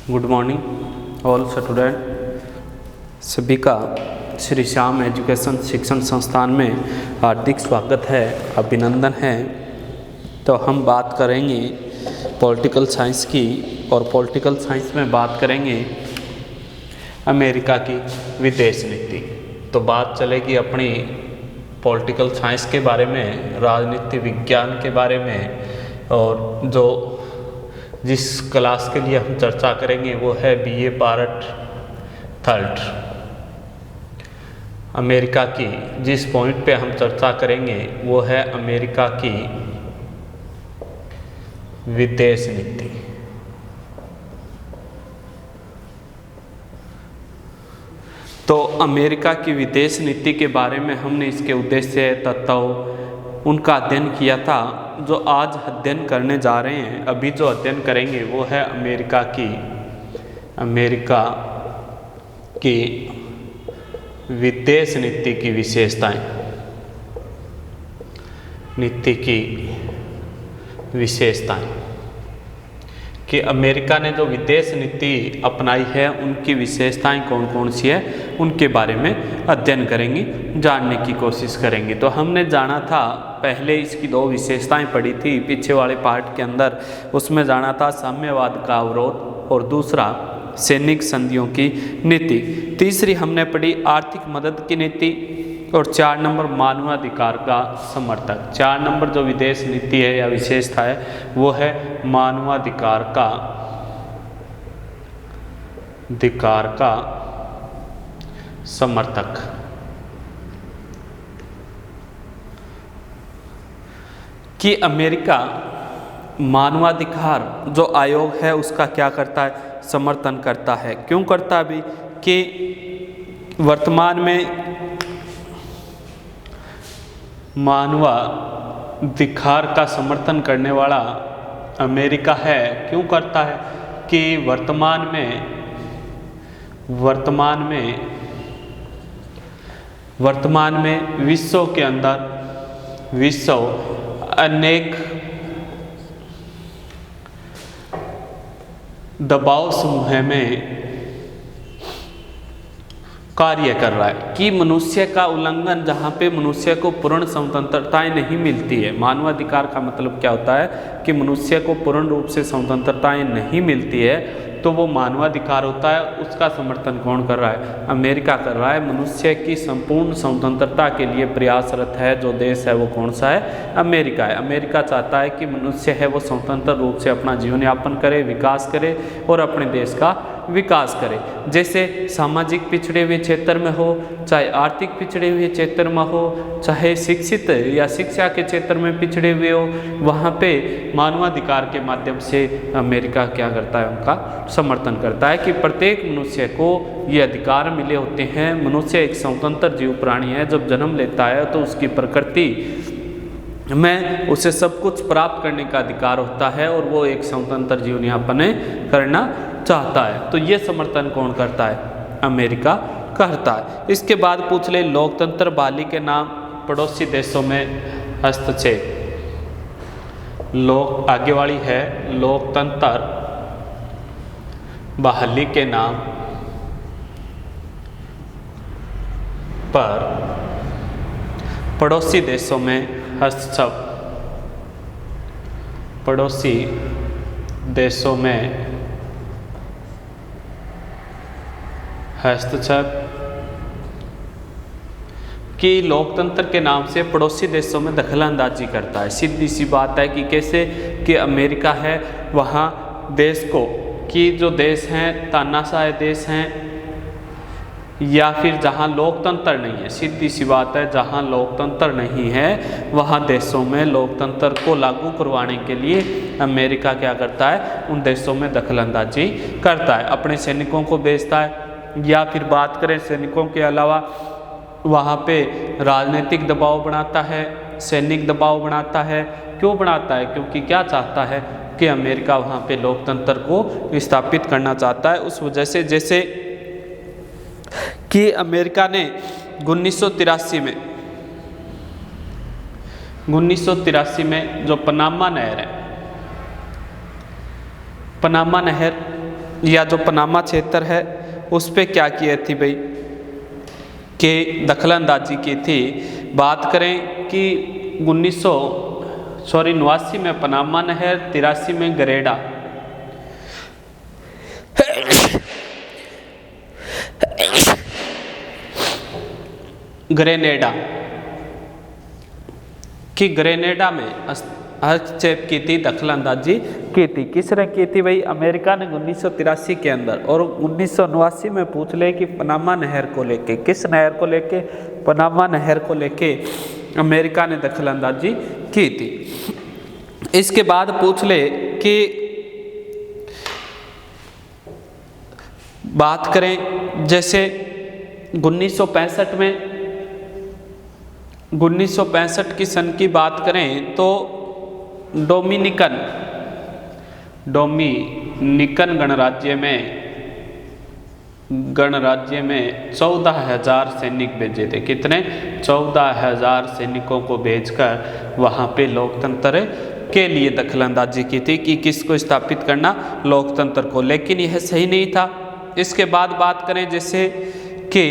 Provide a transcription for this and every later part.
Good morning all student. सभी का Shri Shyam education शिक्षण संस्थान में हार्दिक स्वागत है, अभिनंदन है। तो हम बात करेंगे पॉलिटिकल साइंस की, और पॉलिटिकल साइंस में बात करेंगे अमेरिका की विदेश नीति। तो बात चलेगी अपनी पॉलिटिकल साइंस के बारे में, राजनीति विज्ञान के बारे में, और जो जिस क्लास के लिए हम चर्चा करेंगे वो है BA पार्ट 3। अमेरिका की जिस पॉइंट पे हम चर्चा करेंगे वो है अमेरिका की विदेश नीति। तो अमेरिका की विदेश नीति के बारे में हमने इसके उद्देश्य, तत्व, उनका अध्ययन किया था। जो आज अध्ययन करने जा रहे हैं, अभी जो अध्ययन करेंगे वो है अमेरिका की विदेश नीति की विशेषताएं। नीति की विशेषताएं कि अमेरिका ने जो विदेश नीति अपनाई है उनकी विशेषताएं कौन कौन सी है, उनके बारे में अध्ययन करेंगे, जानने की कोशिश करेंगे। तो हमने जाना था, पहले इसकी 2 विशेषताएं पढ़ी थी पीछे वाले पार्ट के अंदर। उसमें जाना था साम्यवाद का अवरोध, और दूसरा सैनिक संधियों की नीति। तीसरी हमने पढ़ी आर्थिक मदद की नीति, और 4 नंबर मानवाधिकार का समर्थक। 4 नंबर जो विदेश नीति है या विशेषता है वो है मानवाधिकार का समर्थक। कि अमेरिका मानवाधिकार जो आयोग है उसका क्या करता है, समर्थन करता है। क्यों करता है? भी कि वर्तमान में मानवाधिकार का समर्थन करने वाला अमेरिका है। क्यों करता है? कि वर्तमान में विश्व के अंदर अनेक दबाव समूह में कार्य कर रहा है। कि मनुष्य का उल्लंघन, जहाँ पे मनुष्य को पूर्ण स्वतंत्रताएं नहीं मिलती है। मानवाधिकार का मतलब क्या होता है कि मनुष्य को पूर्ण रूप से स्वतंत्रताएं नहीं मिलती है, तो वो मानवाधिकार होता है। उसका समर्थन कौन कर रहा है? अमेरिका कर रहा है। मनुष्य की संपूर्ण स्वतंत्रता के लिए प्रयासरत है जो देश है वो कौन सा है? अमेरिका है। अमेरिका चाहता है कि मनुष्य है वो स्वतंत्र रूप से अपना जीवन यापन करे, विकास करे और अपने देश का विकास करे। जैसे सामाजिक पिछड़े हुए क्षेत्र में हो, चाहे आर्थिक पिछड़े हुए क्षेत्र में हो, चाहे शिक्षित या शिक्षा के क्षेत्र में पिछड़े हुए हो, वहाँ पे मानवाधिकार के माध्यम से अमेरिका क्या करता है? उनका समर्थन करता है कि प्रत्येक मनुष्य को ये अधिकार मिले होते हैं। मनुष्य एक स्वतंत्र जीव प्राणी है। जब जन्म लेता है तो उसकी प्रकृति में उसे सब कुछ प्राप्त करने का अधिकार होता है, और वो एक स्वतंत्र जीवन यापन करना चाहता है। तो ये समर्थन कौन करता है? अमेरिका करता है। इसके बाद पूछ ले, लोकतंत्र बहाली के नाम पड़ोसी देशों में हस्तक्षेप। आगे वाली है लोकतंत्र बहाली के नाम पर पड़ोसी देशों में हस्तक्षेप। पड़ोसी देशों में हस्तक्षेप। कि लोकतंत्र के नाम से पड़ोसी देशों में दखलंदाजी करता है। सीधी सी बात है कि कैसे कि अमेरिका है वहाँ देश को, कि जो देश हैं तानाशाह देश हैं या फिर जहाँ लोकतंत्र नहीं है, सीधी सी बात है जहाँ लोकतंत्र नहीं है वहाँ देशों में लोकतंत्र को लागू करवाने के लिए अमेरिका क्या करता है? उन देशों में दखलंदाजी करता है, अपने सैनिकों को भेजता है। या फिर बात करें सैनिकों के अलावा वहाँ पे राजनीतिक दबाव बनाता है, सैनिक दबाव बनाता है। क्यों बनाता है? क्योंकि क्या चाहता है कि अमेरिका वहाँ पे लोकतंत्र को स्थापित करना चाहता है। उस वजह से जैसे कि अमेरिका ने 1983 में जो पनामा नहर है, पनामा नहर या जो पनामा क्षेत्र है उस पे क्या किए थी भाई कि दखलंदाजी की थी। बात करें कि 89 में पनामा नहर, 83 में ग्रेनेडा, ग्रेनेडा में हस्तक्षेप की थी, दखलंदाजी की थी। किसने की थी भाई? अमेरिका ने 1983 के अंदर। और 1989 में पूछ ले कि पनामा नहर को लेके, किस नहर को लेके? पनामा नहर को लेके अमेरिका ने दखलंदाजी की थी। इसके बाद पूछ ले कि बात करें जैसे 1965 की सन की बात करें तो डोमिनिकन गणराज्य में 14,000 सैनिक भेजे थे। कितने? 14,000 सैनिकों को भेजकर वहाँ पे लोकतंत्र के लिए दखलंदाजी की थी कि किसको स्थापित करना? लोकतंत्र को। लेकिन यह सही नहीं था। इसके बाद बात करें जैसे कि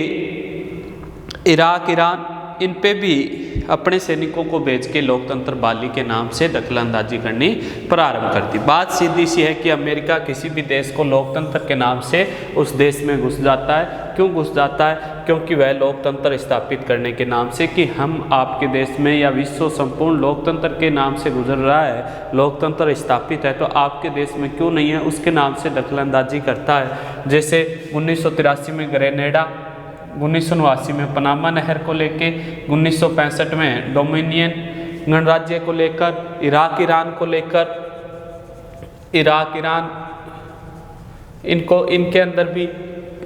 इराक, ईरान, इन पे भी अपने सैनिकों को भेज के लोकतंत्र बहाली के नाम से दखलंदाजी करनी प्रारंभ कर दी। बात सीधी सी है कि अमेरिका किसी भी देश को लोकतंत्र के नाम से उस देश में घुस जाता है। क्यों घुस जाता है? क्योंकि वह लोकतंत्र स्थापित करने के नाम से कि हम आपके देश में या विश्व संपूर्ण लोकतंत्र के नाम से गुजर रहा है, लोकतंत्र स्थापित है, तो आपके देश में क्यों नहीं है, उसके नाम से दखलंदाजी करता है। जैसे 1983 में ग्रेनेडा, 1989 में पनामा नहर को लेके, 1965 में डोमिनियन गणराज्य को लेकर, इराक ईरान इनके अंदर भी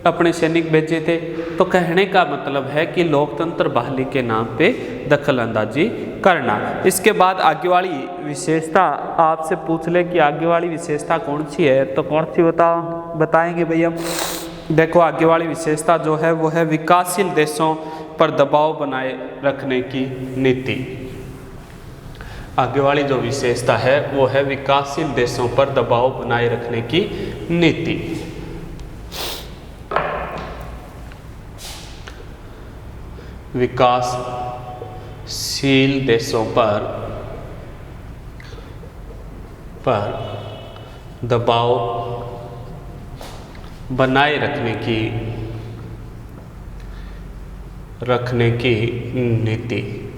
अपने सैनिक भेजे थे। तो कहने का मतलब है कि लोकतंत्र बहाली के नाम पे दखलंदाजी करना। इसके बाद आगे वाली विशेषता आपसे पूछ ले कि आगे वाली विशेषता कौन सी है, तो कौन सी बताएंगे भैया? देखो, आगे वाली विशेषता जो है वो है विकासशील देशों पर दबाव बनाए रखने की नीति। आगे वाली जो विशेषता है वो है विकासशील देशों पर दबाव बनाए रखने की नीति। विकासशील देशों पर दबाव बनाए रखने की नीति।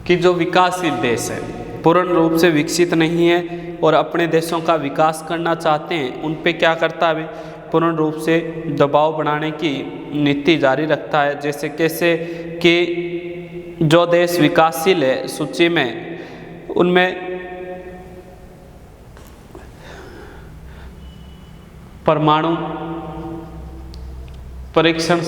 कि जो विकासशील देश है, पूर्ण रूप से विकसित नहीं है और अपने देशों का विकास करना चाहते हैं, उन पे क्या करता है? पूर्ण रूप से दबाव बनाने की नीति जारी रखता है। जैसे कैसे कि जो देश विकासशील है सूची में, उनमें परमाणु परीक्षण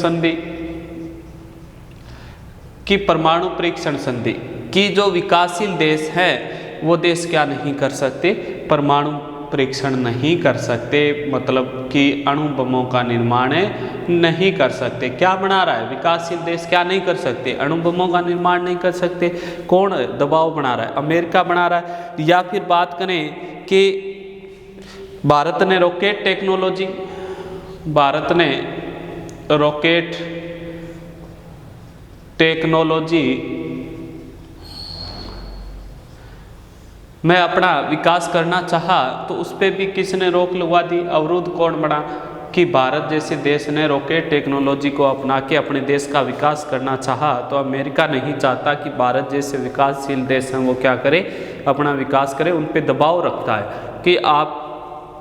संधि की जो विकासशील देश हैं वो देश क्या नहीं कर सकते? परमाणु परीक्षण नहीं कर सकते, मतलब कि अणु बमों का निर्माण नहीं कर सकते। क्या बना रहा है? विकासशील देश क्या नहीं कर सकते? अणु बमों का निर्माण नहीं कर सकते। कौन दबाव बना रहा है? अमेरिका बना रहा है। या फिर बात करें कि भारत ने रॉकेट टेक्नोलॉजी में अपना विकास करना चाहा, तो उस पर भी किसने रोक लगवा दी? अवरुद्ध कौन बना? कि भारत जैसे देश ने रॉकेट टेक्नोलॉजी को अपना के अपने देश का विकास करना चाहा, तो अमेरिका नहीं चाहता कि भारत जैसे विकासशील देश हैं वो क्या करे? अपना विकास करे। उन पे दबाव रखता है कि आप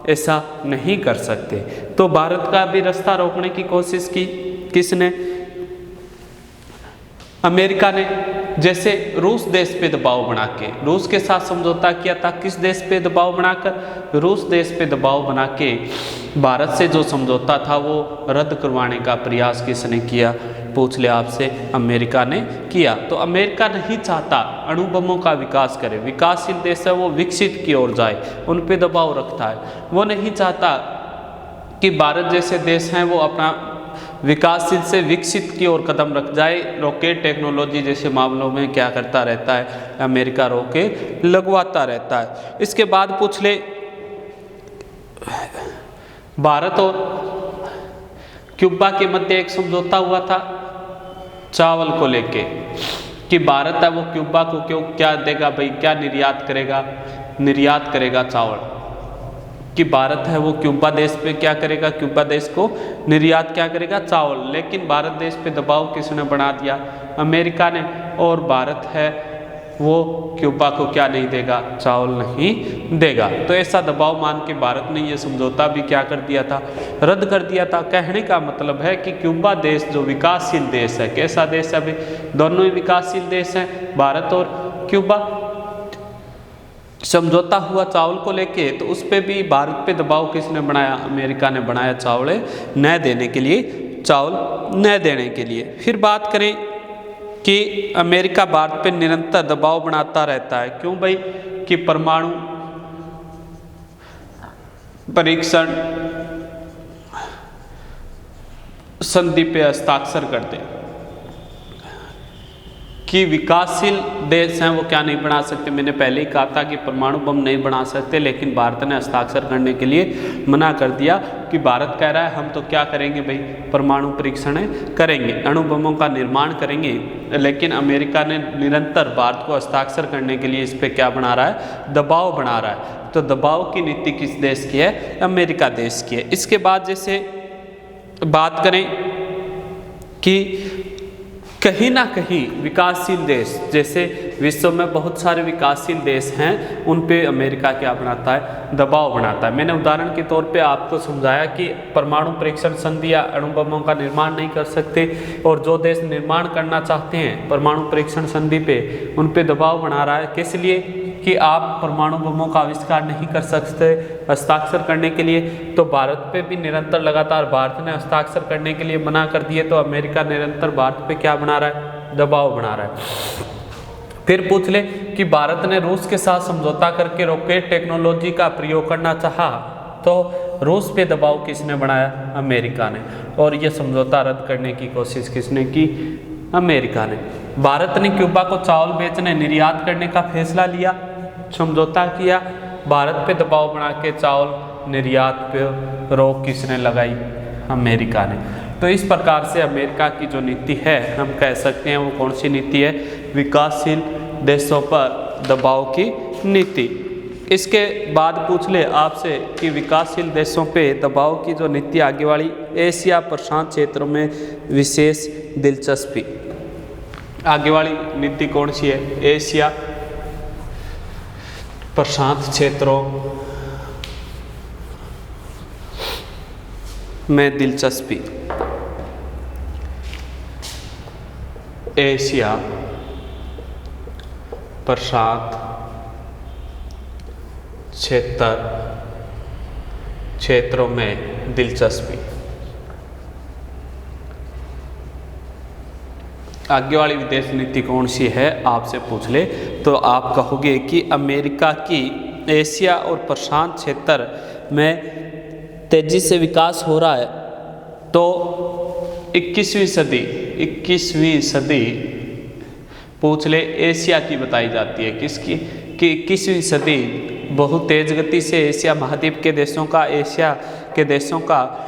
ऐसा नहीं कर सकते। तो भारत का भी रास्ता रोकने की कोशिश की। किसने? अमेरिका ने। जैसे रूस देश पे दबाव बना के, रूस के साथ समझौता किया था। किस देश पे दबाव बनाकर? रूस देश पे दबाव बना के भारत से जो समझौता था वो रद्द करवाने का प्रयास किसने किया? पूछ ले आपसे। अमेरिका ने किया। तो अमेरिका नहीं चाहता अणु बमों का विकास करे। विकासशील देश है वो विकसित की ओर जाए, उन पे दबाव रखता है। वो नहीं चाहता कि भारत जैसे देश हैं वो अपना विकासशील से विकसित की ओर कदम रख जाए। रॉकेट टेक्नोलॉजी जैसे मामलों में क्या करता रहता है? अमेरिका रोके लगवाता रहता है। इसके बाद पूछ ले भारत और क्यूबा के मध्य एक समझौता हुआ था चावल को लेके कि भारत है वो क्यूबा को क्या देगा भाई, क्या निर्यात करेगा चावल, कि भारत है वो क्यूबा देश पे क्या करेगा, क्यूबा देश को निर्यात क्या करेगा, चावल। लेकिन भारत देश पे दबाव किसने बना दिया, अमेरिका ने, और भारत है वो क्यूबा को क्या नहीं देगा, चावल नहीं देगा। तो ऐसा दबाव मान के भारत ने ये समझौता भी क्या कर दिया था, रद्द कर दिया था। कहने का मतलब है कि क्यूबा देश जो विकासशील देश है, कैसा देश है भाई, दोनों ही विकासशील देश हैं, भारत और क्यूबा। समझौता हुआ चावल को लेके, तो उस पर भी भारत पे दबाव किसने बनाया, अमेरिका ने बनाया, चावल न देने के लिए, चावल न देने के लिए। फिर बात करें कि अमेरिका भारत पे निरंतर दबाव बनाता रहता है, क्यों भाई, कि परमाणु परीक्षण संधि पे हस्ताक्षर कर दे, कि विकासशील देश हैं वो क्या नहीं बना सकते। मैंने पहले ही कहा था कि परमाणु बम नहीं बना सकते, लेकिन भारत ने हस्ताक्षर करने के लिए मना कर दिया कि भारत कह रहा है हम तो क्या करेंगे भाई, परमाणु परीक्षण करेंगे, अणु बमों का निर्माण करेंगे। लेकिन अमेरिका ने निरंतर भारत को हस्ताक्षर करने के लिए इस पर क्या बना रहा है, दबाव बना रहा है। तो दबाव की नीति किस देश की है, अमेरिका देश की है। इसके बाद जैसे बात करें कि कहीं ना कहीं विकासशील देश, जैसे विश्व में बहुत सारे विकासशील देश हैं, उन पे अमेरिका क्या बनाता है, दबाव बनाता है। मैंने उदाहरण के तौर पे आपको समझाया कि परमाणु परीक्षण संधि या अणु बमों का निर्माण नहीं कर सकते, और जो देश निर्माण करना चाहते हैं परमाणु परीक्षण संधि पे, उन पे दबाव बना रहा है। किस लिए, कि आप परमाणु बमों का आविष्कार नहीं कर सकते हस्ताक्षर करने के लिए। तो भारत पे भी निरंतर लगातार भारत ने हस्ताक्षर करने के लिए मना कर दिए, तो अमेरिका निरंतर भारत पे क्या बना रहा है, दबाव बना रहा है। फिर पूछ ले कि भारत ने रूस के साथ समझौता करके रॉकेट टेक्नोलॉजी का प्रयोग करना चाहा, तो रूस पे दबाव किसने बनाया, अमेरिका ने, और यह समझौता रद्द करने की कोशिश किसने की, अमेरिका ने। भारत ने क्यूबा को चावल बेचने, निर्यात करने का फैसला लिया, समझौता किया, भारत पे दबाव बना के चावल निर्यात पे रोक किसने लगाई, अमेरिका ने। तो इस प्रकार से अमेरिका की जो नीति है, हम कह सकते हैं वो कौन सी नीति है, विकासशील देशों पर दबाव की नीति। इसके बाद पूछ ले आपसे कि विकासशील देशों पे दबाव की जो नीति आगे वाली, एशिया प्रशांत क्षेत्रों में विशेष दिलचस्पी, आगे वाली नीति कौन सी है, एशिया प्रशांत क्षेत्रों में दिलचस्पी, एशिया प्रशांत क्षेत्रों में दिलचस्पी। आगे वाली विदेश नीति कौन सी है आपसे पूछ ले, तो आप कहोगे कि अमेरिका की एशिया और प्रशांत क्षेत्र में तेजी से विकास हो रहा है। तो 21वीं सदी पूछ ले, एशिया की बताई जाती है, किसकी, कि 21वीं सदी बहुत तेज गति से एशिया महाद्वीप के देशों का, एशिया के देशों का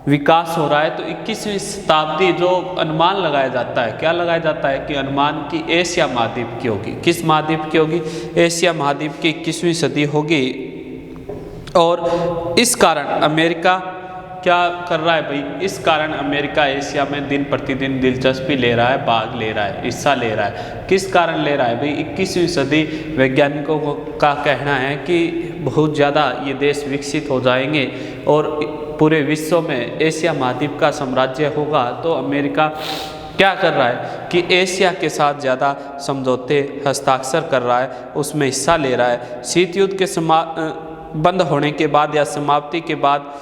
विकास हो रहा है। तो 21वीं शताब्दी जो अनुमान लगाया जाता है, क्या लगाया जाता है, कि अनुमान की एशिया महाद्वीप की होगी। किस महाद्वीप की होगी, एशिया महाद्वीप की 21वीं सदी होगी। और इस कारण अमेरिका क्या कर रहा है भाई, इस कारण अमेरिका एशिया में दिन प्रतिदिन दिलचस्पी ले रहा है, भाग ले रहा है, हिस्सा ले रहा है। किस कारण ले रहा है भाई, 21वीं सदी वैज्ञानिकों का कहना है कि बहुत ज़्यादा ये देश विकसित हो जाएंगे और पूरे विश्व में एशिया महाद्वीप का साम्राज्य होगा। तो अमेरिका क्या कर रहा है कि एशिया के साथ ज़्यादा समझौते हस्ताक्षर कर रहा है, उसमें हिस्सा ले रहा है। शीत युद्ध के बंद होने के बाद या समाप्ति के बाद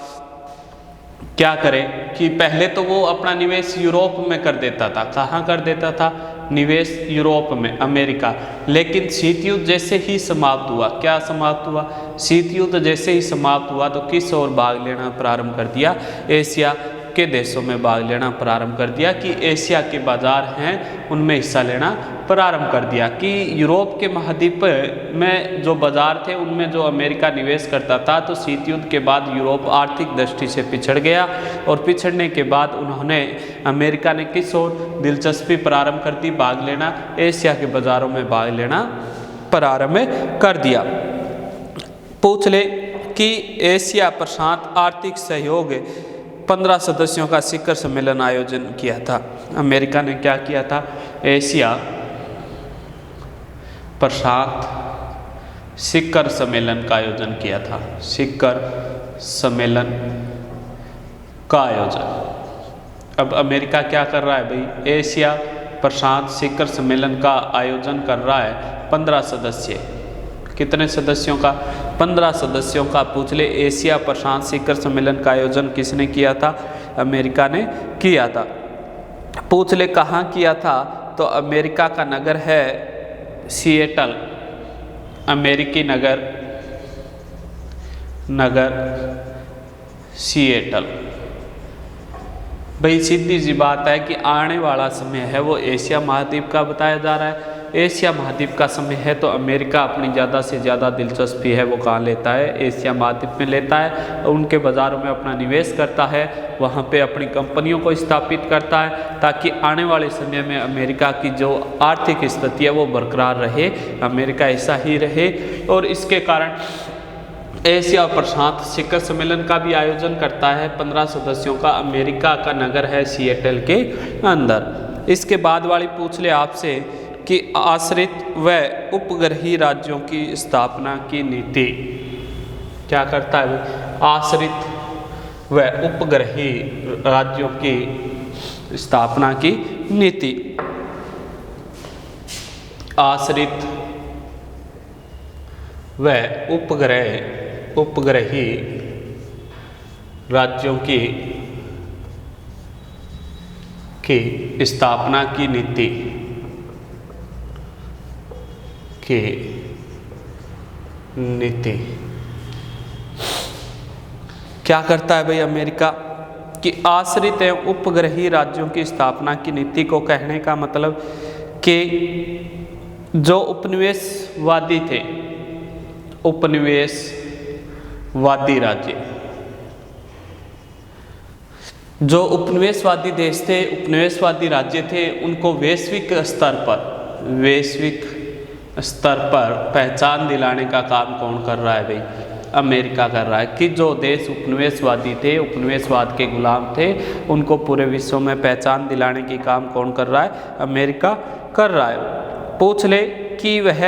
क्या करें कि पहले तो वो अपना निवेश यूरोप में कर देता था। कहाँ कर देता था, निवेश यूरोप में, अमेरिका। लेकिन शीत युद्ध जैसे ही समाप्त हुआ, क्या समाप्त हुआ, शीत युद्ध जैसे ही समाप्त हुआ, तो किस ओर भाग लेना प्रारंभ कर दिया, एशिया के देशों में भाग लेना प्रारंभ कर दिया, कि एशिया के बाजार हैं उनमें हिस्सा लेना प्रारंभ कर दिया, कि यूरोप के महाद्वीप में जो बाजार थे उनमें जो अमेरिका निवेश करता था। तो शीत युद्ध के बाद यूरोप आर्थिक दृष्टि से पिछड़ गया, और पिछड़ने के बाद उन्होंने अमेरिका ने किस ओर दिलचस्पी प्रारंभ कर दी, भाग लेना, एशिया के बाजारों में भाग लेना प्रारंभ कर दिया। पूछ ले कि एशिया प्रशांत आर्थिक सहयोग 15 सदस्यों का शिखर सम्मेलन आयोजन किया था। अमेरिका ने क्या किया था? एशिया प्रशांत शिखर सम्मेलन का आयोजन किया था। शिखर सम्मेलन का आयोजन। अब अमेरिका क्या कर रहा है भाई? एशिया प्रशांत शिखर सम्मेलन का आयोजन कर रहा है 15 सदस्य। कितने सदस्यों का? 15 सदस्यों का। पूछ ले एशिया प्रशांत शिखर सम्मेलन का आयोजन किसने किया था? अमेरिका ने किया था। पूछ ले कहाँ किया था? तो अमेरिका का नगर है सिएटल। अमेरिकी नगर सिएटल। भाई सीधी सी बात है कि आने वाला समय है वो एशिया महाद्वीप का बताया जा रहा है। एशिया महाद्वीप का समय है तो अमेरिका अपनी ज़्यादा से ज़्यादा दिलचस्पी है वो कहाँ लेता है? एशिया महाद्वीप में लेता है। उनके बाज़ारों में अपना निवेश करता है, वहाँ पे अपनी कंपनियों को स्थापित करता है, ताकि आने वाले समय में अमेरिका की जो आर्थिक स्थिति है वो बरकरार रहे, अमेरिका ऐसा ही रहे। और इसके कारण एशिया प्रशांत शिखर सम्मेलन का भी आयोजन करता है 15 सदस्यों का। अमेरिका का नगर है सिएटल के अंदर। इसके बाद वाली पूछ ले आपसे कि आश्रित व उपग्रही राज्यों की स्थापना की नीति क्या करता है? आश्रित व उपग्रही राज्यों की स्थापना की नीति। आश्रित व उपग्रही राज्यों की स्थापना की नीति क्या करता है भाई अमेरिका? कि आश्रित एवं उपग्रही राज्यों की स्थापना की नीति को कहने का मतलब कि जो उपनिवेशवादी थे, उपनिवेशवादी राज्य, जो उपनिवेशवादी देश थे, उपनिवेशवादी राज्य थे, उनको वैश्विक स्तर पर पहचान दिलाने का काम कौन कर रहा है भाई? अमेरिका कर रहा है। कि जो देश उपनिवेशवादी थे, उपनिवेशवाद के गुलाम थे, उनको पूरे विश्व में पहचान दिलाने की काम कौन कर रहा है? अमेरिका कर रहा है। पूछ ले कि वह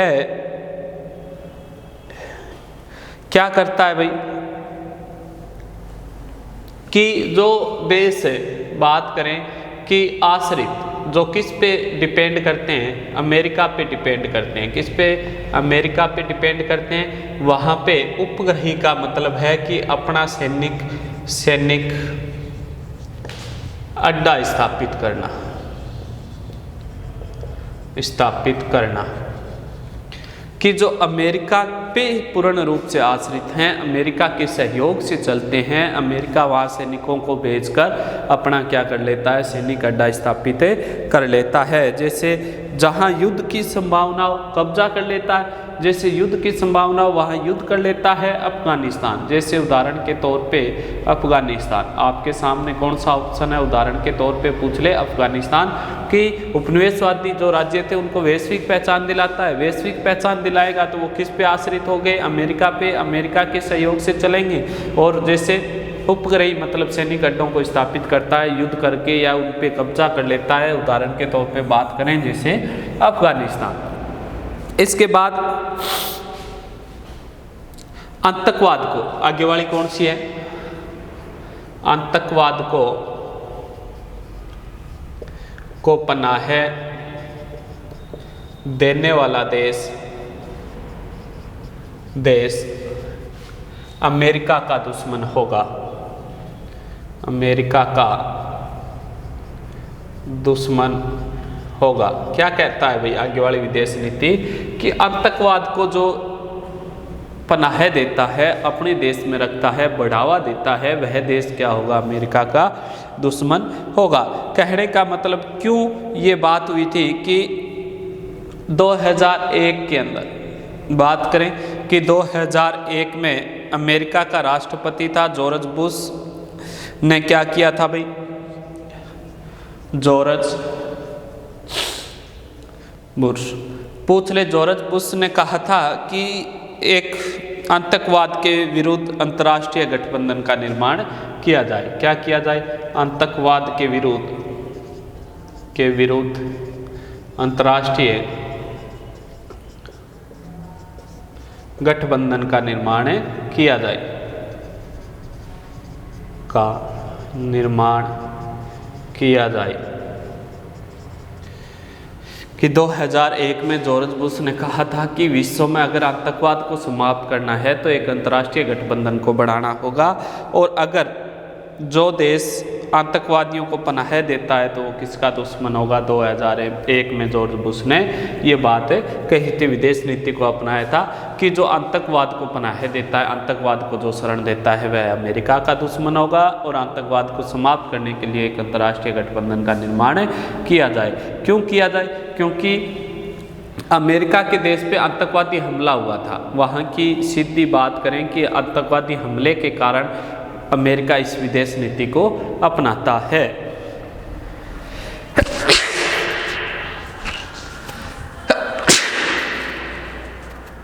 क्या करता है भाई? कि जो देश बात करें कि आश्रित, जो किस पे डिपेंड करते हैं? अमेरिका पे डिपेंड करते हैं। किस पे? अमेरिका पे डिपेंड करते हैं। वहाँ पे उपग्रही का मतलब है कि अपना सैनिक अड्डा स्थापित करना। कि जो अमेरिका पे पूर्ण रूप से आश्रित हैं, अमेरिका के सहयोग से चलते हैं, अमेरिका वहाँ सैनिकों को भेजकर अपना क्या कर लेता है? सैनिक अड्डा स्थापित कर लेता है। जैसे जहाँ युद्ध की संभावना कब्जा कर लेता है, जैसे युद्ध की संभावना वहाँ युद्ध कर लेता है अफगानिस्तान। जैसे उदाहरण के तौर पे अफगानिस्तान, आपके सामने कौन सा ऑप्शन है? उदाहरण के तौर पे पूछ ले अफगानिस्तान। कि उपनिवेशवादी जो राज्य थे उनको वैश्विक पहचान दिलाता है। वैश्विक पहचान दिलाएगा तो वो किस पे आश्रित हो गए? अमेरिका पे। अमेरिका के सहयोग से चलेंगे। और जैसे उपग्रही मतलब सैनिक अड्डों को स्थापित करता है युद्ध करके या उन पे कब्जा कर लेता है। उदाहरण के तौर पे बात करें जैसे अफगानिस्तान। इसके बाद आतंकवाद को, आगे वाली कौन सी है? आतंकवाद को पनाह देने वाला देश अमेरिका का दुश्मन होगा। अमेरिका का दुश्मन होगा। क्या कहता है भाई आगे वाली विदेश नीति? कि आतंकवाद को जो पनाह देता है, अपने देश में रखता है, बढ़ावा देता है, वह देश क्या होगा? अमेरिका का दुश्मन होगा। कहने का मतलब क्यों ये बात हुई थी कि 2001 के अंदर बात करें कि 2001 में अमेरिका का राष्ट्रपति था जॉर्ज बुश ने क्या किया था भाई? जॉर्ज बुश, पूछ ले, जॉर्ज बुश ने कहा था कि एक आतंकवाद के विरुद्ध अंतर्राष्ट्रीय गठबंधन का निर्माण किया जाए। क्या किया जाए? आतंकवाद के विरुद्ध अंतर्राष्ट्रीय गठबंधन का निर्माण किया जाए कि 2001 में जॉर्ज बुश ने कहा था कि विश्व में अगर आतंकवाद को समाप्त करना है तो एक अंतर्राष्ट्रीय गठबंधन को बढ़ाना होगा, और अगर जो देश आतंकवादियों को पनाह देता है तो वो किसका दुश्मन होगा? 2001 में जॉर्ज बुश ने ये बात कही थी, विदेश नीति को अपनाया था कि जो आतंकवाद को पनाह देता है, आतंकवाद को जो शरण देता है, वह अमेरिका का दुश्मन होगा, और आतंकवाद को समाप्त करने के लिए एक अंतर्राष्ट्रीय गठबंधन का निर्माण किया जाए। क्यों किया जाए? क्योंकि अमेरिका के देश पे आतंकवादी हमला हुआ था। वहाँ की सीधी बात करें कि आतंकवादी हमले के कारण अमेरिका इस विदेश नीति को अपनाता है।